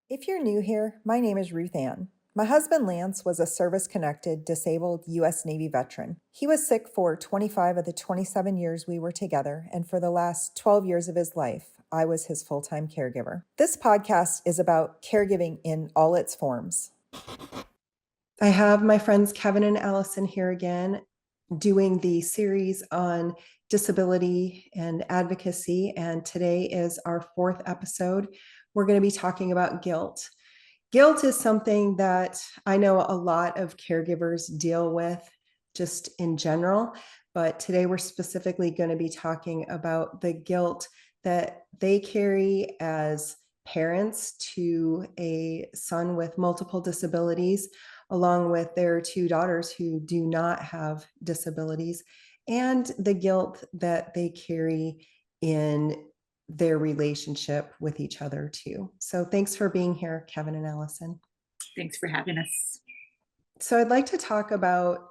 If you're new here, my name is Ruth Ann. My husband Lance was a service-connected, disabled U.S. Navy veteran. He was sick for 25 of the 27 years we were together, and for the last 12 years of his life, I was his full-time caregiver. This podcast is about caregiving in all its forms. I have my friends Kevin and Allison here again, doing the series on disability and advocacy, and today is our fourth episode. We're going to be talking about guilt. Guilt is something that I know a lot of caregivers deal with just in general, but today we're specifically going to be talking about the guilt that they carry as parents to a son with multiple disabilities, along with their two daughters who do not have disabilities, and the guilt that they carry in their relationship with each other too. So thanks for being here, Kevin and Allison. Thanks for having us. So I'd like to talk about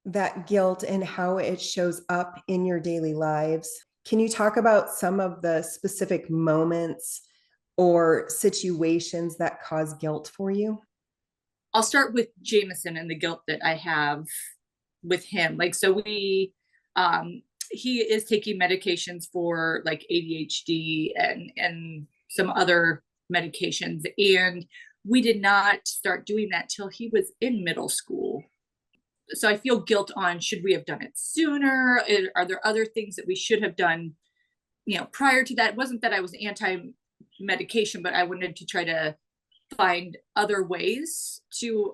that guilt and how it shows up in your daily lives. Can you talk about some of the specific moments or situations that cause guilt for you? I'll start with Jameson and the guilt that I have with him. He is taking medications for like ADHD and some other medications. And we did not start doing that till he was in middle school. So I feel guilt on, should we have done it sooner? Are there other things that we should have done, prior to that? It wasn't that I was anti-medication, but I wanted to try to find other ways to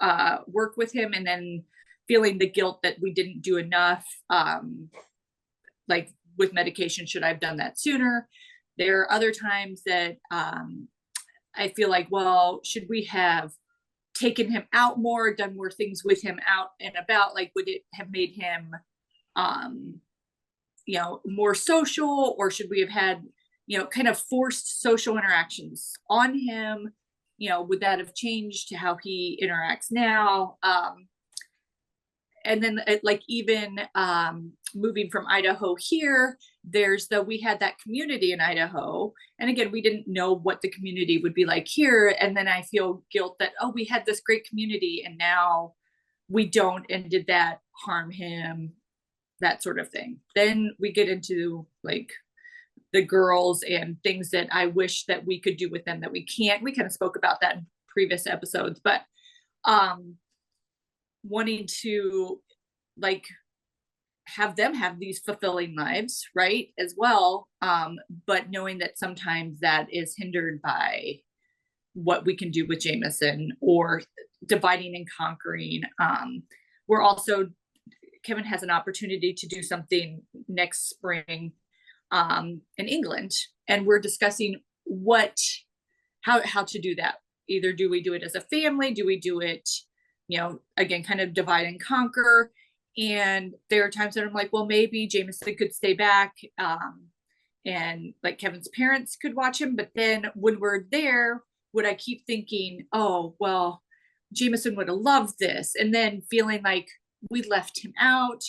work with him, and then feeling the guilt that we didn't do enough. Like with medication, should I have done that sooner? There are other times that I feel like, well, should we have taken him out more, done more things with him out and about? Like, would it have made him, more social, or should we have had, kind of forced social interactions on him? Would that have changed to how he interacts now? And then even moving from Idaho here, we had that community in Idaho. And again, we didn't know what the community would be like here. And then I feel guilt that, we had this great community and now we don't. And did that harm him? That sort of thing. Then we get into like the girls and things that I wish that we could do with them that we can't. We kind of spoke about that in previous episodes, but wanting to have them have these fulfilling lives, right, as well, but knowing that sometimes that is hindered by what we can do with Jameson or dividing and conquering. We're also, Kevin has an opportunity to do something next spring in England, and we're discussing how to do that. Either do we do it as a family? Do we do it, again, kind of divide and conquer? And there are times that I'm like, well, maybe Jameson could stay back, and like Kevin's parents could watch him. But then when we're there, would I keep thinking, oh, well, Jameson would have loved this, and then feeling like we left him out,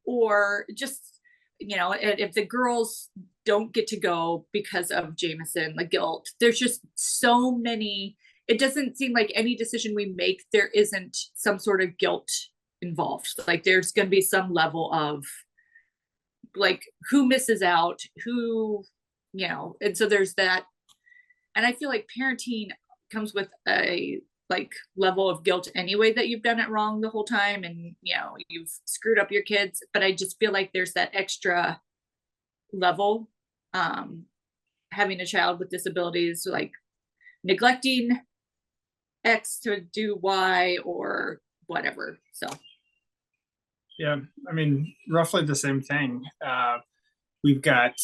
or just, if the girls don't get to go because of Jameson, the guilt, there's just so many. It doesn't seem like any decision we make, there isn't some sort of guilt involved. Like there's going to be some level of like who misses out, who, and so there's that. And I feel like parenting comes with a level of guilt anyway, that you've done it wrong the whole time and you've screwed up your kids. But I just feel like there's that extra level, having a child with disabilities, like neglecting X to do Y or whatever. So yeah, I mean, roughly the same thing. We've got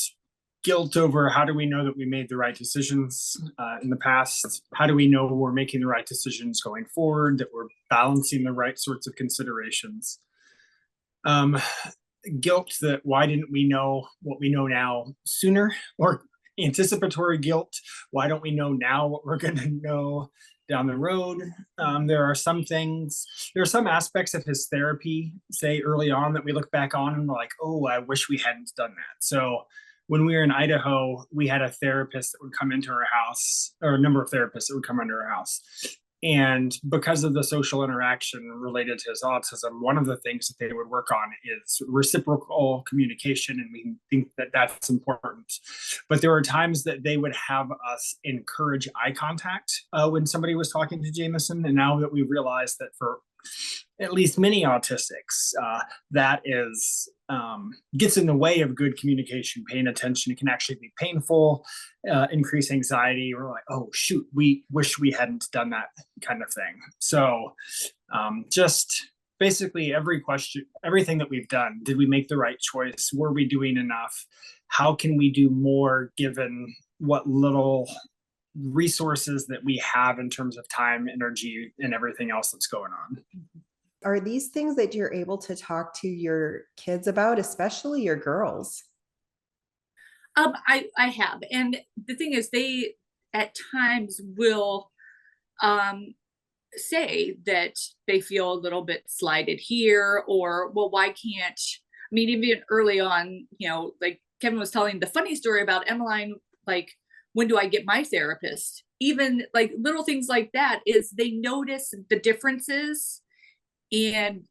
guilt over how do we know that we made the right decisions in the past? How do we know we're making the right decisions going forward, that we're balancing the right sorts of considerations? Guilt that why didn't we know what we know now sooner? Or anticipatory guilt, why don't we know now what we're going to know down the road? There are some aspects of his therapy, say early on, that we look back on and we're like, oh, I wish we hadn't done that. So when we were in Idaho, we had a therapist that would come into our house, or a number of therapists that would come into our house. And because of the social interaction related to his autism, one of the things that they would work on is reciprocal communication. And we think that that's important. But there were times that they would have us encourage eye contact when somebody was talking to Jameson. And now that we realized that for at least many autistics, that is gets in the way of good communication. Paying attention, it can actually be painful, increase anxiety. We're like, oh shoot, we wish we hadn't done that kind of thing. So just basically everything that we've done, did we make the right choice? Were we doing enough? How can we do more given what little resources that we have in terms of time, energy, and everything else that's going on? Are these things that you're able to talk to your kids about, especially your girls? I have, and the thing is, they at times will say that they feel a little bit slighted here, or well, why can't, I mean, even early on, like Kevin was telling the funny story about Emmeline, like, when do I get my therapist? Even like little things like that, is they notice the differences and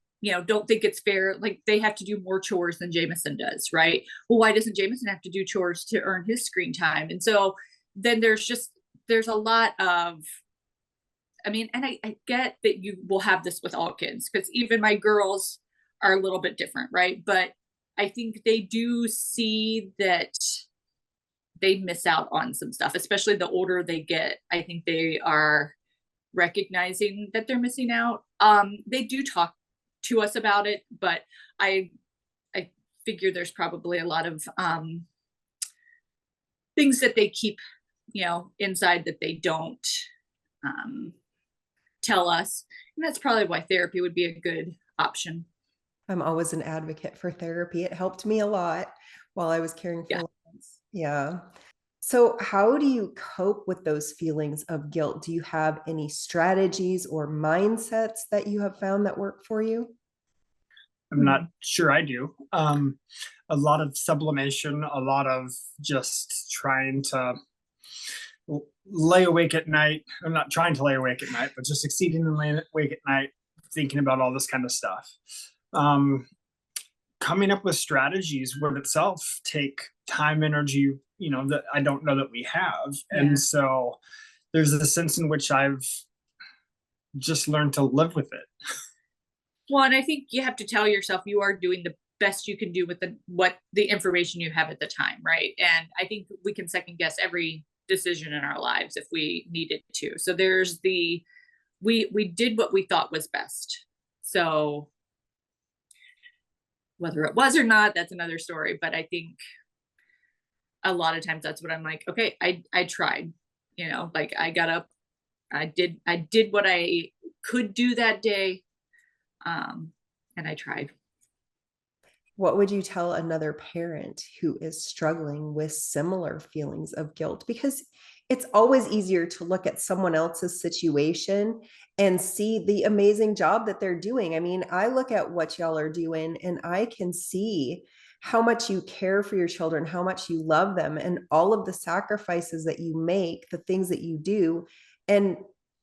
don't think it's fair. Like they have to do more chores than Jameson does, right? Well, why doesn't Jameson have to do chores to earn his screen time? And so then there's a lot of, I mean, and I get that you will have this with all kids, because even my girls are a little bit different, right? But I think they do see that they miss out on some stuff, especially the older they get. I think they are recognizing that they're missing out. They do talk to us about it, but I figure there's probably a lot of things that they keep, inside that they don't tell us. And that's probably why therapy would be a good option. I'm always an advocate for therapy. It helped me a lot while I was caring for Lance. Yeah. So how do you cope with those feelings of guilt? Do you have any strategies or mindsets that you have found that work for you? I'm not sure I do. A lot of sublimation, a lot of just trying to lay awake at night. I'm not trying to lay awake at night, but just succeeding in laying awake at night, thinking about all this kind of stuff. Coming up with strategies would itself take time, energy, that I don't know that we have. Yeah. And so there's a sense in which I've just learned to live with it. Well, and I think you have to tell yourself you are doing the best you can do with the information you have at the time, right? And I think we can second guess every decision in our lives if we needed to. So there's we did what we thought was best. So whether it was or not, that's another story. But I think a lot of times that's what I'm like, okay, I tried, like I got up, I did what I could do that day. And I tried. What would you tell another parent who is struggling with similar feelings of guilt? Because it's always easier to look at someone else's situation and see the amazing job that they're doing. I mean, I look at what y'all are doing and I can see how much you care for your children, how much you love them, and all of the sacrifices that you make, the things that you do. And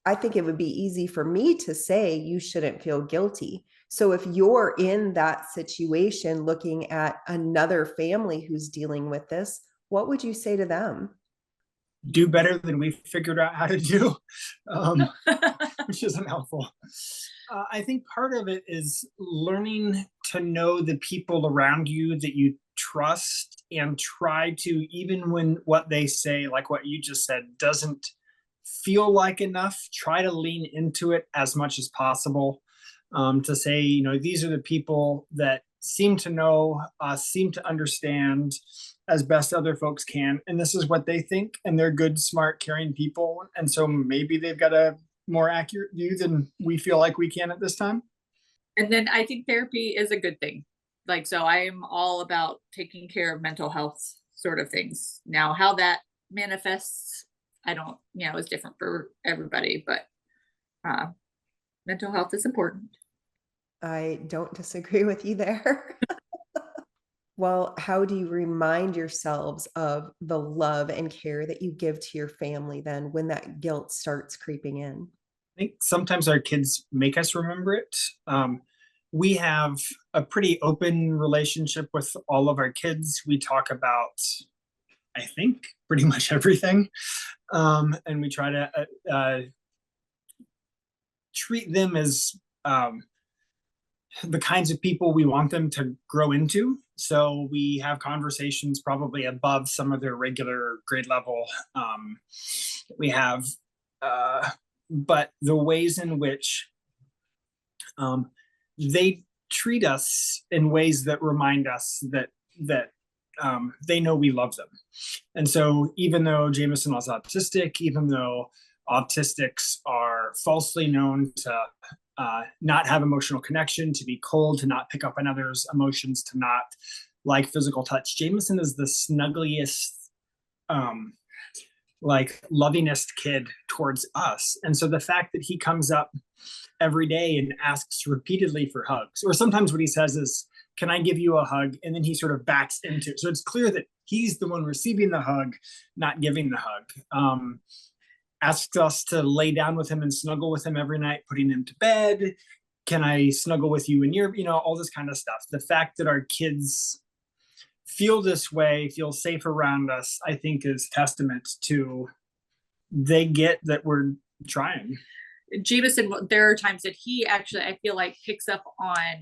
I think it would be easy for me to say you shouldn't feel guilty. So if you're in that situation looking at another family who's dealing with this, what would you say to them? Do better than we figured out how to do, which isn't helpful. I think part of it is learning to know the people around you that you trust and try to, even when what they say, like what you just said, doesn't feel like enough, try to lean into it as much as possible, to say, these are the people that seem to know, seem to understand as best other folks can, and this is what they think, and they're good, smart, caring people, and so maybe they've got a more accurate view than we feel like we can at this time. And then I think therapy is a good thing. Like, so I am all about taking care of mental health sort of things. Now, how that manifests, I don't, is different for everybody, but mental health is important. I don't disagree with you there. Well, how do you remind yourselves of the love and care that you give to your family then when that guilt starts creeping in? I think sometimes our kids make us remember it. We have a pretty open relationship with all of our kids. We talk about, I think, pretty much everything. And we try to treat them as the kinds of people we want them to grow into. So we have conversations probably above some of their regular grade level. We have, but the ways in which they treat us in ways that remind us that they know we love them. And so even though Jameson was autistic, even though autistics are falsely known to not have emotional connection, to be cold, to not pick up on others' emotions, to not like physical touch, Jameson is the snuggliest, like lovingest kid towards us. And so the fact that he comes up every day and asks repeatedly for hugs, or sometimes what he says is, "Can I give you a hug?" And then he sort of backs into it. So it's clear that he's the one receiving the hug, not giving the hug. Asks us to lay down with him and snuggle with him every night, putting him to bed. Can I snuggle with you in your, all this kind of stuff. The fact that our kids feel this way, feel safe around us, I think is testament to they get that we're trying. Jameson, there are times that he actually, I feel like, picks up on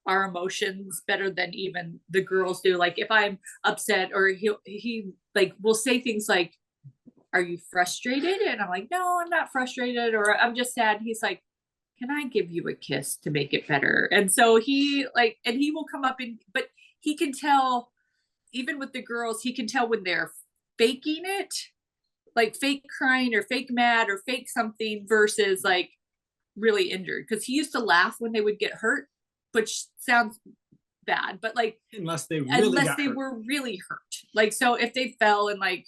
our emotions better than even the girls do. Like if I'm upset, or he like will say things like, "Are you frustrated?" And I'm like, "No, I'm not frustrated," or "I'm just sad." He's like, "Can I give you a kiss to make it better?" And so he will come up but he can tell, even with the girls, he can tell when they're faking it, like fake crying or fake mad or fake something versus like really injured. Cause he used to laugh when they would get hurt, which sounds bad, but like, Unless they were really hurt. Like, so if they fell and like,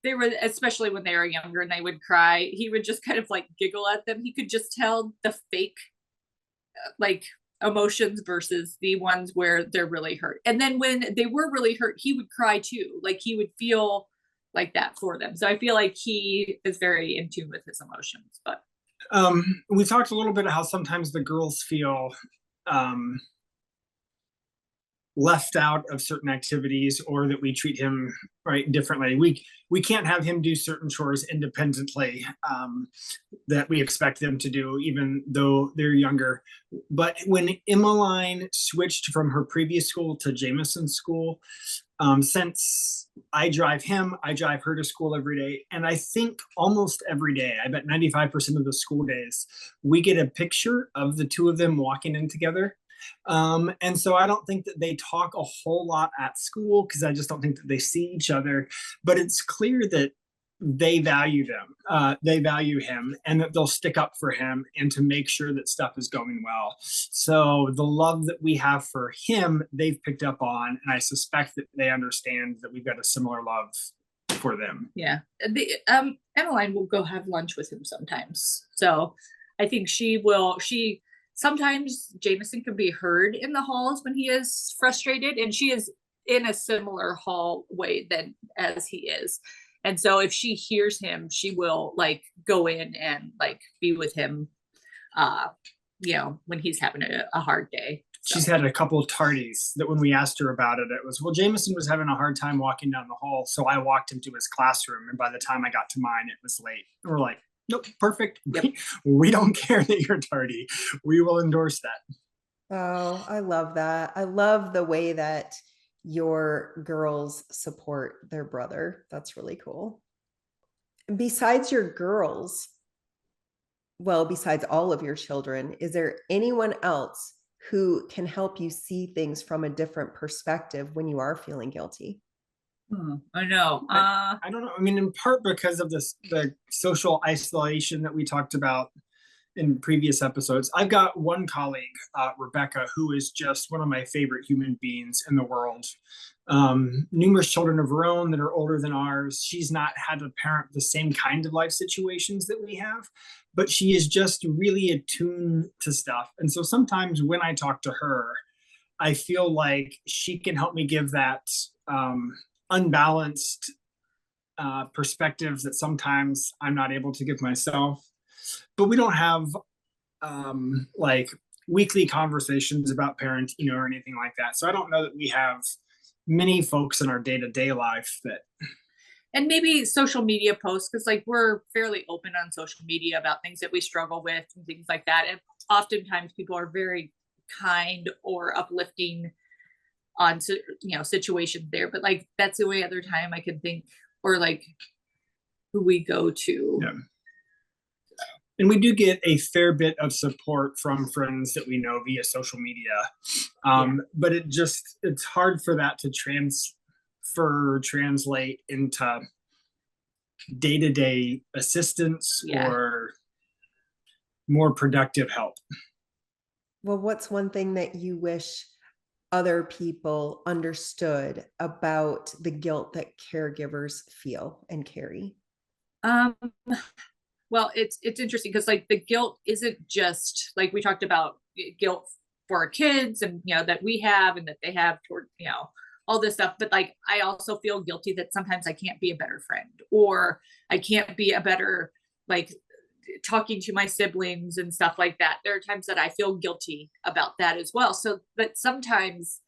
they were, especially when they were younger and they would cry, he would just kind of like giggle at them. He could just tell the fake like emotions versus the ones where they're really hurt. And then when they were really hurt, he would cry too. Like he would feel like that for them. So I feel like he is very in tune with his emotions. But we talked a little bit about how sometimes the girls feel left out of certain activities, or that we treat him differently. We can't have him do certain chores independently that we expect them to do, even though they're younger. But when Emmeline switched from her previous school to Jameson's school, since I drive her to school every day. And I think almost every day, I bet 95% of the school days, we get a picture of the two of them walking in together. And so I don't think that they talk a whole lot at school, because I just don't think that they see each other. But it's clear that they value him, and that they'll stick up for him and to make sure that stuff is going well. So the love that we have for him, they've picked up on, and I suspect that they understand that we've got a similar love for them. Yeah. Emmeline will go have lunch with him sometimes. So I think sometimes Jameson can be heard in the halls when he is frustrated, and she is in a similar hallway as he is. And so if she hears him, she will like go in and like be with him, when he's having a hard day. So. She's had a couple of tardies that when we asked her about it, it was, well, Jameson was having a hard time walking down the hall. So I walked him to his classroom. And by the time I got to mine, it was late. And we're like, nope, perfect. Yep. We don't care that you're tardy. We will endorse that. Oh, I love that. I love the way that your girls support their brother. That's really cool. Besides your girls, well, besides all of your children, is there anyone else who can help you see things from a different perspective when you are feeling guilty? I know. I don't know. I mean, in part because of the social isolation that we talked about in previous episodes. I've got one colleague, Rebecca, who is just one of my favorite human beings in the world. Numerous children of her own that are older than ours. She's not had to parent the same kind of life situations that we have, but she is just really attuned to stuff. And so sometimes when I talk to her, I feel like she can help me give that unbalanced perspective that sometimes I'm not able to give myself. But we don't have like weekly conversations about parenting or anything like that. So I don't know that we have many folks in our day-to-day life that. And maybe social media posts, because like we're fairly open on social media about things that we struggle with and things like that. And oftentimes people are very kind or uplifting on situations there. But like that's the only other time I could think, or like who we go to. Yeah. And we do get a fair bit of support from friends that we know via social media. But it's hard for that to translate into day-to-day assistance or more productive help. Well, what's one thing that you wish other people understood about the guilt that caregivers feel and carry? Well, it's interesting because like the guilt isn't just like we talked about guilt for our kids and that we have and that they have toward all this stuff, but like I also feel guilty that sometimes I can't be a better friend, or I can't be a better like talking to my siblings and stuff like that. There are times that I feel guilty about that as well. So but sometimes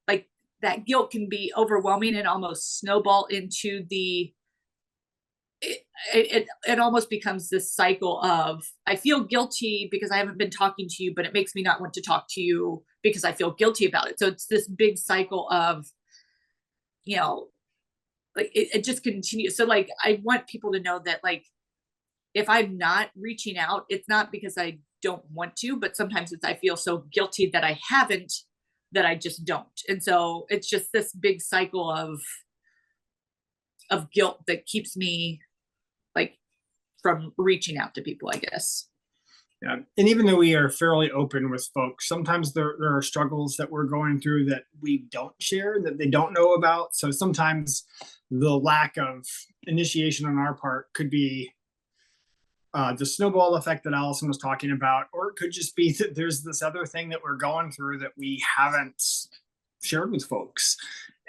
like that guilt can be overwhelming and almost snowball into it almost becomes this cycle of I feel guilty because I haven't been talking to you, but it makes me not want to talk to you because I feel guilty about it. So it's this big cycle of like it just continues. So like I want people to know that like if I'm not reaching out, it's not because I don't want to, but sometimes it's I feel so guilty that I haven't, that I just don't. And so it's just this big cycle of guilt that keeps me like from reaching out to people, I guess. Yeah. And even though we are fairly open with folks, sometimes there are struggles that we're going through that we don't share, that they don't know about. So sometimes the lack of initiation on our part could be the snowball effect that Allison was talking about, or it could just be that there's this other thing that we're going through that we haven't shared with folks.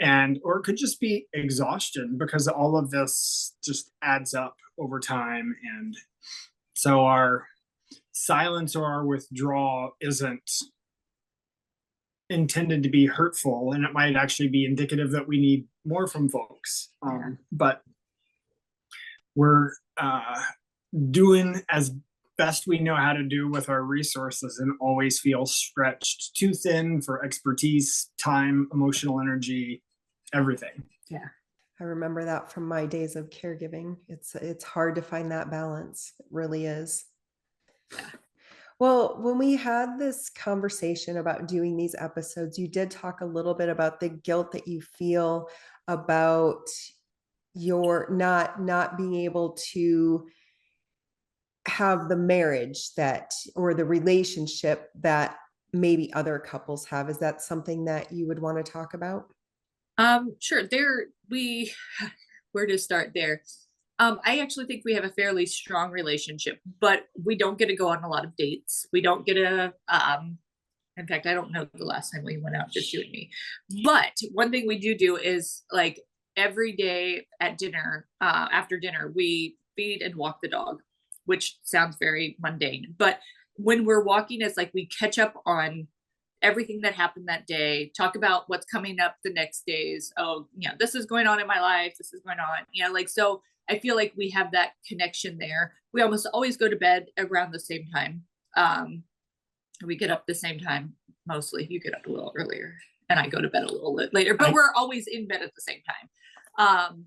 Or it could just be exhaustion because all of this just adds up over time. And so our silence or our withdrawal isn't intended to be hurtful, and it might actually be indicative that we need more from folks. But we're doing as best we know how to do with our resources, and always feel stretched too thin for expertise, time, emotional energy, everything. Yeah. I remember that from my days of caregiving. It's hard to find that balance. It really is. Yeah. Well, when we had this conversation about doing these episodes, you did talk a little bit about the guilt that you feel about your not being able to have the marriage or the relationship that maybe other couples have. Is that something that you would want to talk about? Sure. Where to start there? I actually think we have a fairly strong relationship, but we don't get to go on a lot of dates. We don't get to, in fact, I don't know the last time we went out, just you and me. But one thing we do is like every day at dinner, after dinner, we feed and walk the dog, which sounds very mundane. But when we're walking, it's like we catch up on everything that happened that day, talk about what's coming up the next days. Oh, this is going on in my life. This is going on, like, so I feel like we have that connection there. We almost always go to bed around the same time. We get up the same time. Mostly you get up a little earlier and I go to bed a little later, but we're always in bed at the same time.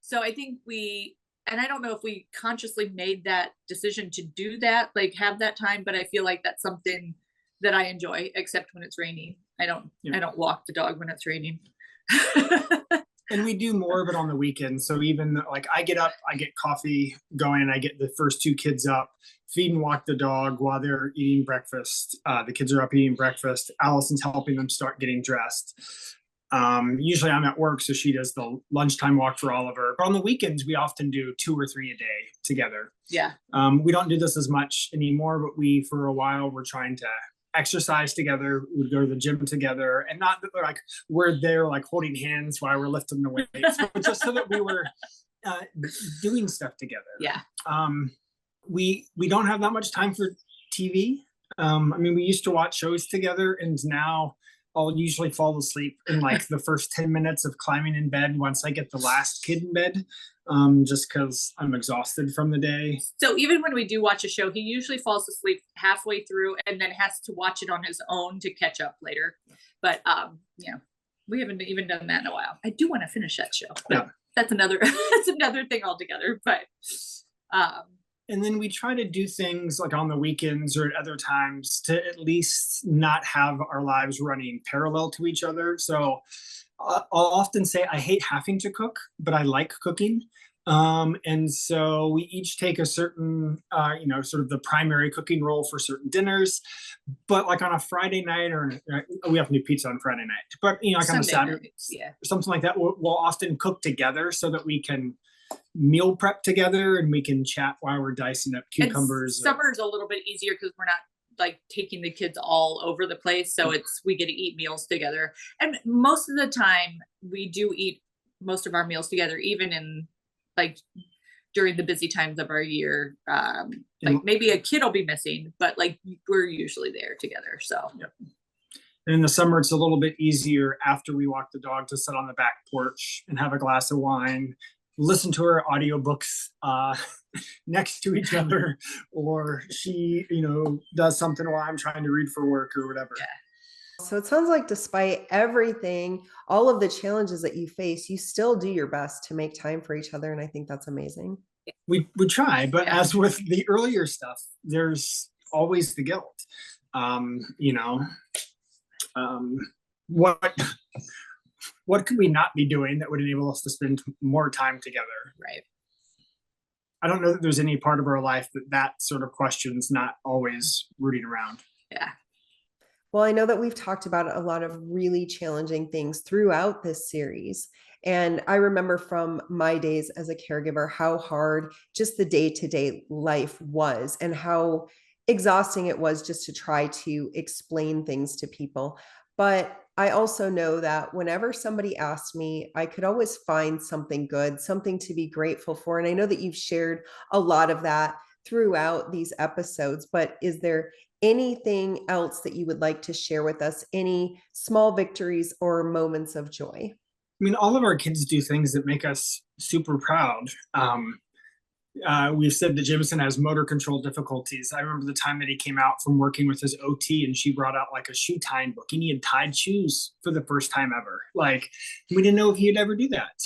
So I think and I don't know if we consciously made that decision to do that, like have that time, but I feel like that's something that I enjoy, except when it's raining. I don't walk the dog when it's raining. And we do more of it on the weekends. So even like I get up, I get coffee going, I get the first two kids up, feed and walk the dog while they're eating breakfast. The kids are up eating breakfast. Allison's helping them start getting dressed. Usually I'm at work, so she does the lunchtime walk for Oliver. But on the weekends, we often do 2 or 3 a day together. Yeah. We don't do this as much anymore, but for a while, we're trying to exercise together, we would go to the gym together, and not that like we're there like holding hands while we're lifting the weights, but just so that we were doing stuff together. Yeah. We don't have that much time for TV. I mean, we used to watch shows together, and now I'll usually fall asleep in like the first 10 minutes of climbing in bed once I get the last kid in bed, just because I'm exhausted from the day. So even when we do watch a show, he usually falls asleep halfway through and then has to watch it on his own to catch up later. But yeah, we haven't even done that in a while. I do want to finish that show, but Yeah. that's another thing altogether. But and then we try to do things like on the weekends or at other times to at least not have our lives running parallel to each other. So I'll often say I hate having to cook, but I like cooking. And so we each take a certain, sort of the primary cooking role for certain dinners. But like on a Friday night, or we often do pizza on Friday night, but like on a Saturday, nights, yeah, or something like that, we'll often cook together so that we can meal prep together and we can chat while we're dicing up cucumbers. Summer's a little bit easier because we're not like taking the kids all over the place, so we get to eat meals together. And most of the time we do eat most of our meals together, even in like during the busy times of our year. Like maybe a kid will be missing, but like we're usually there together. So yep. And in the summer it's a little bit easier after we walk the dog to sit on the back porch and have a glass of wine, listen to her audiobooks next to each other, or she, does something while I'm trying to read for work or whatever. Yeah. So it sounds like despite everything, all of the challenges that you face, you still do your best to make time for each other. And I think that's amazing. We try, but as with the earlier stuff, there's always the guilt. What could we not be doing that would enable us to spend more time together? Right. I don't know that there's any part of our life that sort of question's not always rooting around. Yeah. Well, I know that we've talked about a lot of really challenging things throughout this series. And I remember from my days as a caregiver, how hard just the day-to-day life was and how exhausting it was just to try to explain things to people. But I also know that whenever somebody asked me, I could always find something good, something to be grateful for. And I know that you've shared a lot of that throughout these episodes, but is there anything else that you would like to share with us? Any small victories or moments of joy? I mean, all of our kids do things that make us super proud. We've said that Jameson has motor control difficulties. I remember the time that he came out from working with his OT and she brought out like a shoe tying book and he had tied shoes for the first time ever. Like, we didn't know if he'd ever do that.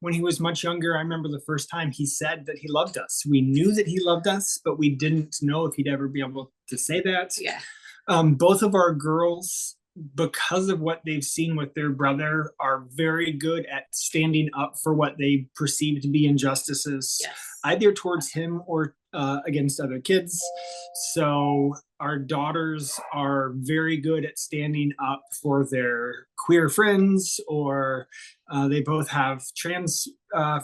When he was much younger, I remember the first time he said that he loved us. We knew that he loved us, but we didn't know if he'd ever be able to say that. Yeah. Both of our girls, because of what they've seen with their brother, are very good at standing up for what they perceive to be injustices, yes, either towards him or against other kids. So our daughters are very good at standing up for their queer friends, or they both have trans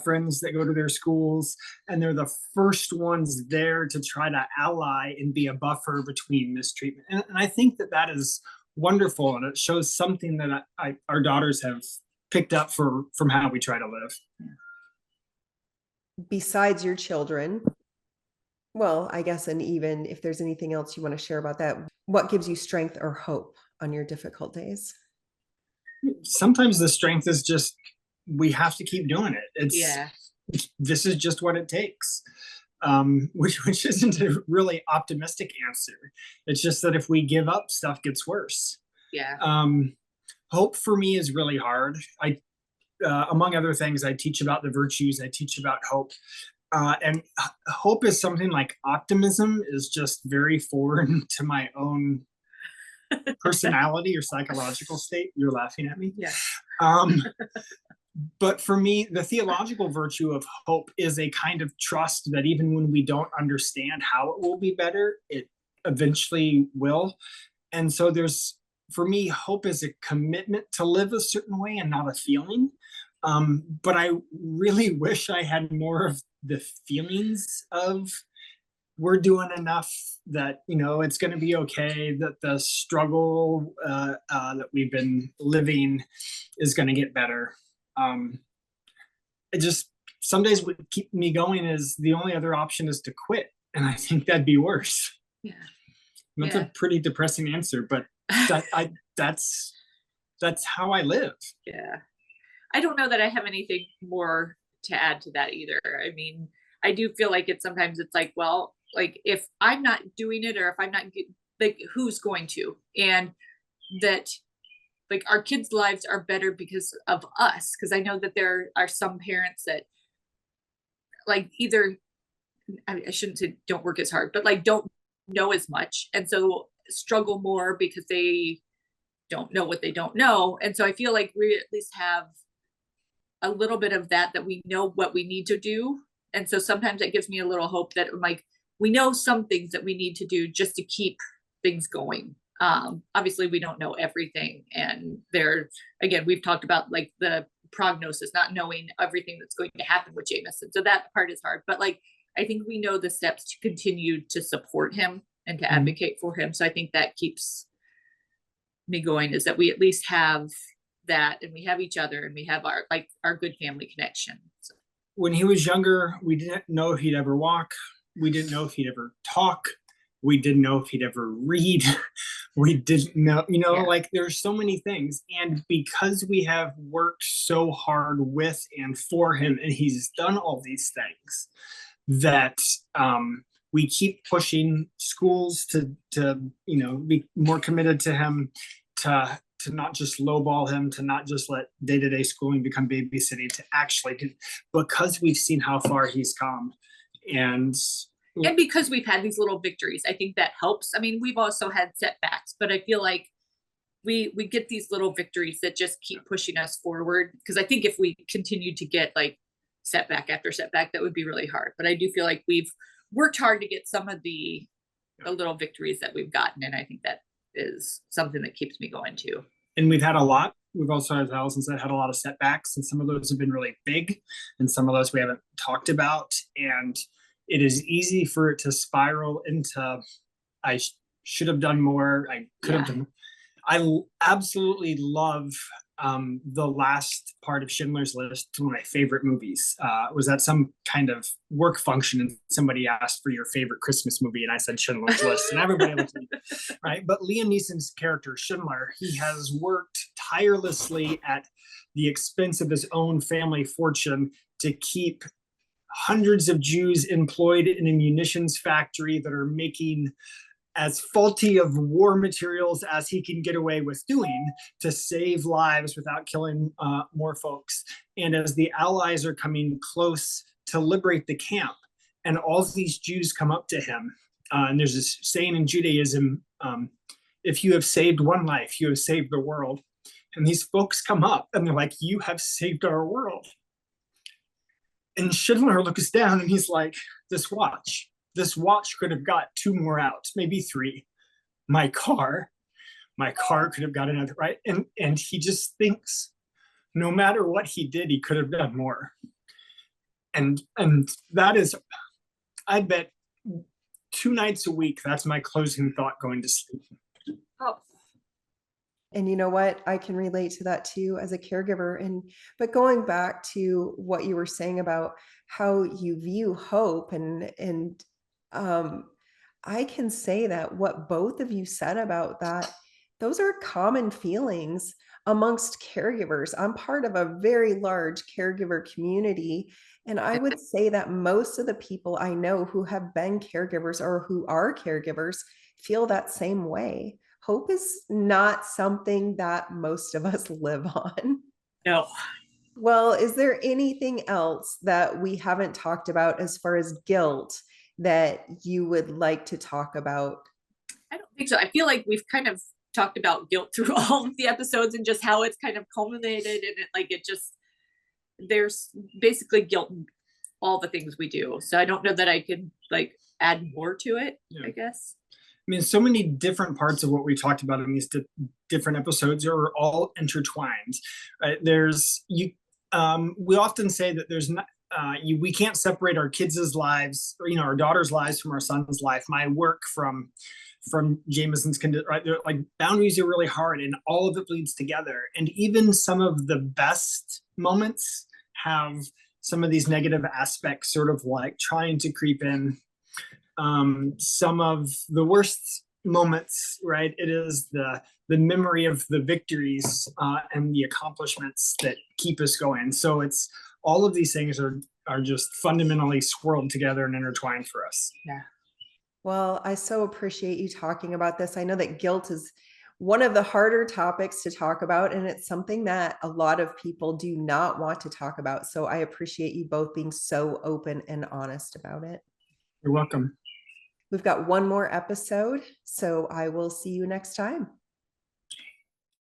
friends that go to their schools, and they're the first ones there to try to ally and be a buffer between mistreatment. And I think that is wonderful, and it shows something that our daughters have picked up from how we try to live. Besides your children, well, I guess, and even if there's anything else you want to share about that, what gives you strength or hope on your difficult days? Sometimes the strength is just, we have to keep doing it. This is just what it takes. Which isn't a really optimistic answer. It's just that if we give up, stuff gets worse. Yeah. Hope for me is really hard. Among other things, I teach about the virtues. I teach about hope. And hope is something like optimism is just very foreign to my own personality or psychological state. You're laughing at me. Yeah. But for me, the theological virtue of hope is a kind of trust that even when we don't understand how it will be better, it eventually will. And so for me, hope is a commitment to live a certain way and not a feeling. But I really wish I had more of the feelings of we're doing enough, that, you know, it's going to be okay, that the struggle that we've been living is going to get better. It just, some days what keep me going is the only other option is to quit. And I think that'd be worse. Yeah. That's a pretty depressing answer, but that's how I live. Yeah. I don't know that I have anything more to add to that either. I mean, I do feel like sometimes it's like, well, like if I'm not doing it, or if I'm not, like, who's going to? And that, like, our kids' lives are better because of us. Because I know that there are some parents that, like, either, I shouldn't say don't work as hard, but like don't know as much, and so struggle more because they don't know what they don't know. And so I feel like we at least have a little bit of that we know what we need to do. And so sometimes it gives me a little hope that, like, we know some things that we need to do just to keep things going. Obviously we don't know everything, and there, again, we've talked about like the prognosis, not knowing everything that's going to happen with Jameson, so that part is hard. But like, I think we know the steps to continue to support him and to advocate for him. So I think that keeps me going, is that we at least have that, and we have each other, and we have our good family connection. So. When he was younger, we didn't know if he'd ever walk. We didn't know if he'd ever talk. We didn't know if he'd ever read. We didn't know, like, there's so many things. And because we have worked so hard with and for him, and he's done all these things, that we keep pushing schools to be more committed to him, to not just lowball him, to not just let day-to-day schooling become babysitting, to actually do, because we've seen how far he's come. And because we've had these little victories, I think that helps. I mean, we've also had setbacks, but I feel like we get these little victories that just keep pushing us forward. Because I think if we continue to get like setback after setback, that would be really hard. But I do feel like we've worked hard to get some of the little victories that we've gotten, and I think that is something that keeps me going too. And we've had a lot. We've also, as Allison said, had a lot of setbacks, and some of those have been really big, and some of those we haven't talked about. And it is easy for it to spiral into, I should have done more, I could have done. I absolutely love the last part of Schindler's List, one of my favorite movies. Was at some kind of work function, and somebody asked for your favorite Christmas movie, and I said Schindler's List, and everybody looked at me, right? But Liam Neeson's character, Schindler, he has worked tirelessly at the expense of his own family fortune to keep hundreds of Jews employed in a munitions factory that are making as faulty of war materials as he can get away with doing, to save lives without killing more folks. And as the Allies are coming close to liberate the camp, and all of these Jews come up to him, and there's this saying in Judaism, if you have saved one life, you have saved the world. And these folks come up and they're like, you have saved our world. And Schindler looks down and he's like, this watch could have got 2 more out, maybe 3. My car could have got another, right? And he just thinks no matter what he did, he could have done more. And that is, I bet 2 nights a week, that's my closing thought going to sleep. Oh. And you know what? I can relate to that too as a caregiver. But going back to what you were saying about how you view hope, and I can say that what both of you said about that, those are common feelings amongst caregivers. I'm part of a very large caregiver community, and I would say that most of the people I know who have been caregivers or who are caregivers feel that same way. Hope is not something that most of us live on. No. Well, is there anything else that we haven't talked about as far as guilt that you would like to talk about? I don't think so. I feel like we've kind of talked about guilt through all of the episodes, and just how it's kind of culminated, and there's basically guilt in all the things we do. So I don't know that I could add more to it, I guess. I mean, so many different parts of what we talked about in these different episodes are all intertwined, right? We often say that there's not we can't separate our kids' lives, or, our daughter's lives from our son's life. My work from Jameson's condition, right? Like, boundaries are really hard, and all of it bleeds together. And even some of the best moments have some of these negative aspects sort of like trying to creep in. Some of the worst moments, right? It is the memory of the victories and the accomplishments that keep us going. So it's all of these things are just fundamentally swirled together and intertwined for us. Yeah. Well, I so appreciate you talking about this. I know that guilt is one of the harder topics to talk about, and it's something that a lot of people do not want to talk about. So I appreciate you both being so open and honest about it. You're welcome. We've got one more episode, so I will see you next time.